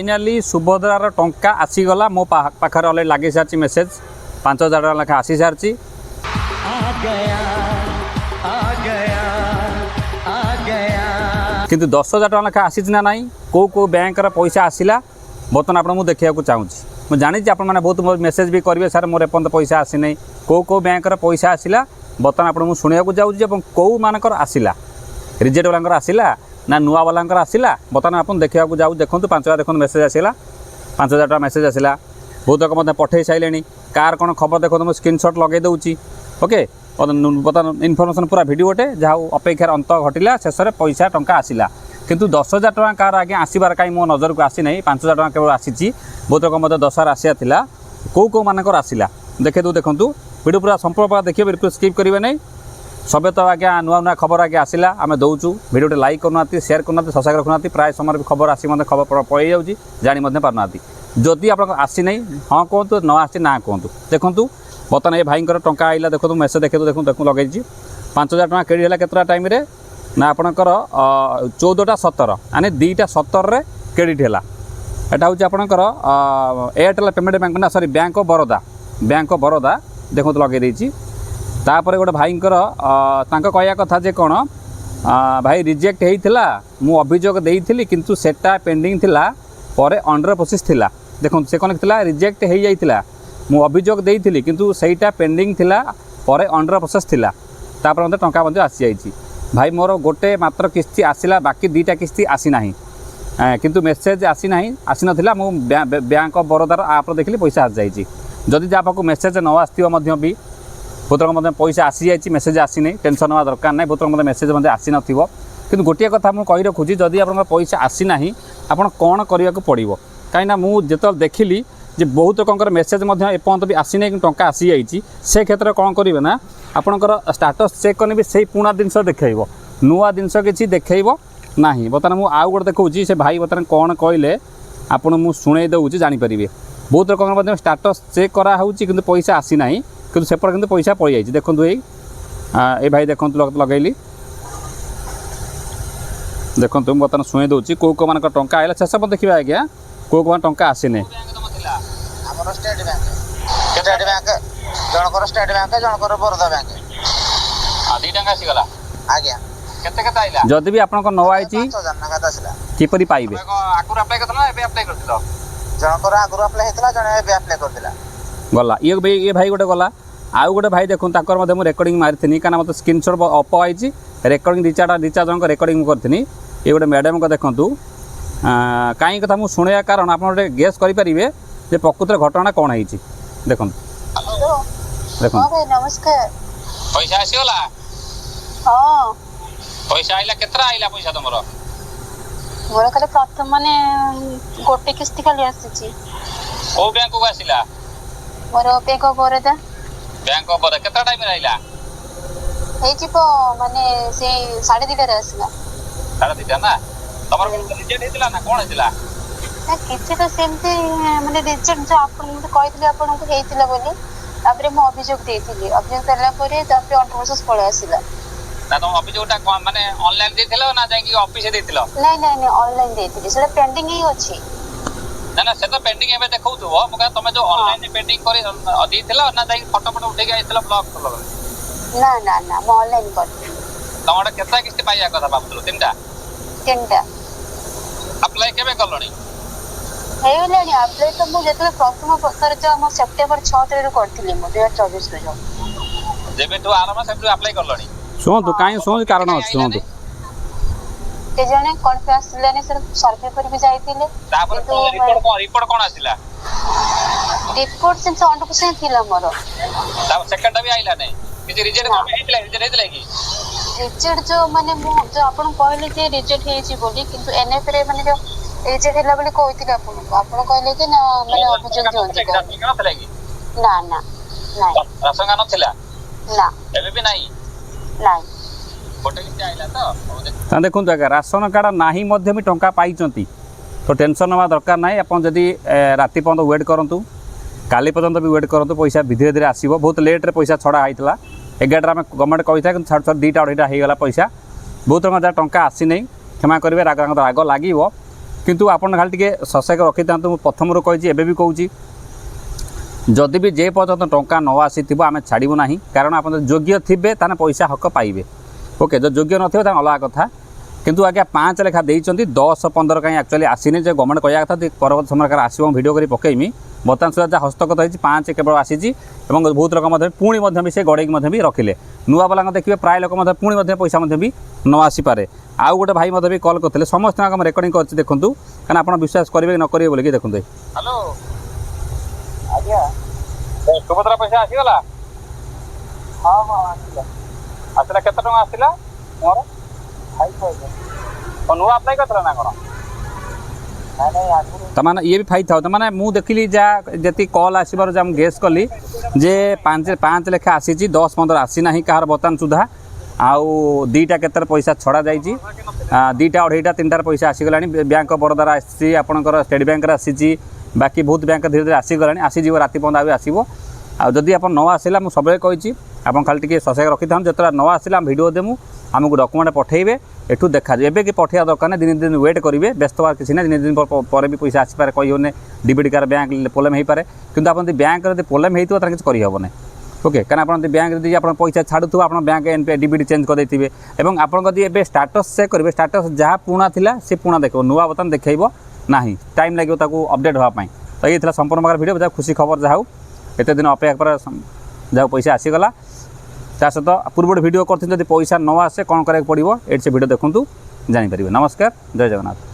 Finally सुभद्रार टंका आसीगला मो पाखे अलरेडी लगे सारी मेसेज 5000 टका लेखा आसी सारी किंतु 10,000 टका लेखा आसी ना नाई कौ बैंक पैसा आसला बर्तमान आपको देखा चाहूँ मुझे जानी आप बहुत मेसेज भी करेंगे सार मोर एपर्त पैसा आसी ना कौ बैंक पैसा आसला बर्तमान आपको शुणा जाऊँगी कौ मानकर आसला रिजेक्ट वाला आसला ना नुआ वाला आसला बर्तमान आप देखा जाऊ देखो 5,000 देखो मेसेज आसला 5,000 टका मेसेज आसला बहुत लोग मतलब पठे सारे कार कौन खबर देखो मुझे स्क्रीनशॉट लगे दूसरी ओके बर्तमान इनफर्मेशन पूरा भिडियोटे जहाँ अपेक्षार अंत घटला शेष में पैसा टंका आसला किंतु 10,000 टका कार आगे आसबार कहीं मो नजर को आसी ना 5,000 टका केवल आसी बहुत लोग मतलब 10,000 आसाला कौ मानकर आसला देखे दू देखूँ भिडियो पूरा संपूर्ण देखिए बिल्कुल स्किप करेंगे नहीं सबे तो आज्ञा नुआ नुआ खबर आगे आसला आम दौचु भिडियोटे लाइक करना शेयर करना सब्सक्राइब रखुना प्राय समय खबर आसी मतलब खबर पड़े जाऊँगी जानी पारना जदि आप आसी ना हाँ कहतु न आसी ना कहतु देखूँ बर्तमान ये भाई टंका आइला देखो मेसेज देखे देखो देखो लगे 5,000 टका क्रेडिट है केतटा टाइम रे ना आपणकर 14टा 17 यानी 2टा 17 क्रेडिट है एटा हूँ आपणकर एयरटेल पेमेंट बैंक ना सॉरी बैंक ऑफ बरोदा देखो लगे देछि तापर गोटे भाई कहया कथा जे कौन भाई रिजेक्ट होता मु अभियोग देइथिली किंतु सेटा पेंडिंग थिला पर अंडर प्रोसेस थिला देखो से कौन थिला रिजेक्ट हो जाइथिला मु अभियोग देइथिली किंतु सेटा पेंडिंग थिला पर अंडर प्रोसेस थिला तापर मते टंका मते आसी जाइछि भाई मोर गोटे मात्र किस्ती आसिला बाकी 2टा किस्ती आसी नाही किंतु मेसेज आसी नाही आसी नथिला मु बैंक ऑफ बरोदार आप देखली पैसा आसी जाइछि जदि जा पाखु मेसेज न आस्थियो मध्य भी भूतर मते पैसा आसी जाइछि मेसेज आसी नहीं टेंशन होवा दरकार नहीं भूतर मते मेसेज मते आसी नथिबो किंतु गोटे कथा मु कहि रखुछि जदि आपन पैसा आसी नाही आपन कोन करिया को पड़िबो काइना मु जेतल देखिली जे बहुत लोकर मेसेज एपर्त भी आसी ना टंका आसी जाइए से क्षेत्र कौन करेंगे ना आपणकर स्टाटस चेक करने भी से पुणा जिनस देखो नुआ जिनस किसी देखो ना बर्तमान मुझे आउ गोटे देखा से भाई बर्तमान कौन कहले आपड़ मुझे शुणे दूसरी जानीपारे बहुत लोग स्टाटस चेक कराऊँ कि पैसा आसी ना कि सेपट कि पैसा पड़ जाए देखो ये भाई देखो लगेली देखो बर्तमान शुणे दूसरी कौ मान टंका आएगा शेष देखिए आज्ञा कौ टंका आसीने स्टेट बैंक जनकर स्टेट बैंक जनकर बरोदा बैंक दुईटा आसीगला आज्ञा केते केते आइला जदि भी आपन को न आइची 5,000 टका आसिला किपरि पाइबे आगुर अप्लाई करथला एबे अप्लाई करथिलो जनकर आगुर अप्लाई हेतला जने एबे अप्लाई करथिला गला ये भाई गोटे गला आउ गोटे भाई देखो ताकर मध्ये मु रेकॉर्डिंग मारिथिनी काना मते स्क्रीनशॉट अप आइची रेकॉर्डिंग रिचार्ज जन रेकॉर्डिंग करथिनी ये गोटे मैडम को देखंतु काई कथा मु सुनया कारण आपन गोटे गेस करि परिबे जे प्रकृत घटना कौन है देखो देखो भाई नमस्कार पैसा आसीगला हां पैसा आइला केतरा आइला पैसा तमरो मोर खाली प्रथम माने गोटे किस्ती खाली आसीची ओ बैंक को आसीला मोर बैंक ऑफ बरोदा केतरा टाइम रे आइला हे जीपो माने से 2:30 रे आसीला 2:30 ना तमरो रिजेक्ट हेतिला ना कोन हेतिला ना किछि तो सेमते माने रिजेक्ट जो आपन मते कहितले आपन को हेतिला बोली तापरे मो अभियोग देइथिली अभियोग देला परे तापरे अंडर प्रोसेस पळे आसीला ना तुम अभियोगटा माने ऑनलाइन देथिलो ना जाई कि ऑफिस से देथिलो नहीं ऑनलाइन देइथिली सेटा पेंडिंग ही अछि ना से तो पेंडिंग एबे देखौथबो मका तमे जो ऑनलाइन पेंडिंग करी देथिलो ना जाई फोटो उठे के आइथिलो ब्लॉक करलो ना मो ऑनलाइन करथि तमडा केता किस्ती पाइया कथा बाबुलो तीनटा अप्लाई केबे करलोनी हेलानी अप्लाई तो मु जेतले प्रथम प्रकार जो हम सेप्टेम्बर 6 तारिख रे करथिली मु 2024 रे जो जेबे तो आराम से अप्लाई करलोनी सुन तो काई सुन कारण अछि सुन तो के जाने कोन पे आसिलानी सर सर्वे पर भी जाइथिले तापर रिपोर्ट कोन आसिला रिपोर्ट सेंस 100% थिला मोर तापर सेकंड भी आइला नै कि रिजेक्ट हेतला कि रिजेक्ट जो माने मु जो आपन कहले जे रिजेक्ट हेछि बोली किंतु एनएफ रे माने जो रिजेक्ट हेला बोली कहथिले आपन कहले कि ना माने अभियोग जोंती ना राशन कार्ड नथिला ना एबे भी नाही गोटे किस्ती आइला तो देखो राशन कार्ड नाही मध्य भी टंका पाइचंती तो टेंशन नवा दरकार नाही अपन जदी राति पर्यंत वेट करंतु काली पर्यंत भी वेट करंतु पैसा धीरे धीरे आसीबो बहुत लेट रे पैसा छड़ा आइतला 11 में गवर्नमेंट कही था कि छाड़ 2टा 2.5 होगा पैसा बहुत जहाँ टंका आसी नहीं क्षमा करेंगे राग लगे किंतु आपण खाली टिके ससैक रखी था प्रथम कही एबे भी कहूँ जदि भी जे पर्यटन टंका न आसी आम छाड़ू ना कारण आप योग्य थे ताने पैसा हक पाइबे ओके जो योग्य न अलग कथा किंतु आज्ञा 5 लेखा देइचंती 10-15 कहीं एक्चुअली आसीनी जे गवर्नमेंट कहया कथा परवर्त समय आसो वीडियो करी पकेमी बर्तमान सुधा जहाँ हस्तगत होती 5 केवल आसी बहुत लोक पुणी भी से गड़े भी रखिले नुआ वाला देखिए प्राय लोक पुणी पैसा भी न आसीपे आउ गोटे भाई भी कॉल करते समस्त रेकर्डिंग कर देखूँ क्या आप विश्वास करेंगे न करेंगे बोलिए देखते हेलो आज्ञा सुभद्रा पैसा आसीगला हाँ हाँ आसीला आसला केते टका आसीला मोर 5,000 नुआ अप्लाई करथला ना कोन तमाने ये भी फाई था तमाने मु देखली जा जति कॉल आसीबार जा गेस कली जे 5 लेखा आसी 10-15 आसी ना कहार बर्तमान सुधा आउ दीटा केतर पैसा छड़ा जाइए 2टा 2.5टा 3टार पैसा आसीगला बैंक ऑफ बड़ोदा आसी आपंकर स्टेट बैंक आसी बाकी बहुत बैंक धीरे धीरे आसीगला आसीज राति पर्यंत आगे आसो आदि आप न आसला मुझे सब कही आप खाली टी ससैक रखी था जो न आसला भिडियो देमु आमको डॉक्यूमेंट पठेबे एठू देखा एबे कि पठेया दरकार नहीं दिन दिन वेट करेंगे व्यस्त हर किसी ना दिन दिन पर भी पैसा आसपे कही होने डीबीटी कार बैंक प्रोब्लेम हो पाए कि आप बैंक प्रोब्लेम होता किसी करहबना ओके क्या आप बैंक यदि आप पैसा छाड़ू आप बैंक एनपीआई डीबीटी चेंज करदे और आपड़ी स्टाटस चेक करेंगे स्टाटस जहाँ पुणा थिला से पुणा देखो नुआ बर्तमान देखो ना टाइम लगे अपडेट होगापाई तो ये संपूर्ण प्रकार भिडियो जहाँ खुशी खबर जहाँ एत दिन अपेक्षा पर जहाँ पैसा आसीगला ता सहित पूर्व भिडियो करते पैसा न आसे कौन करा पड़ो ये से भिडियो देखूँ जानीपर नमस्कार जय जगन्नाथ।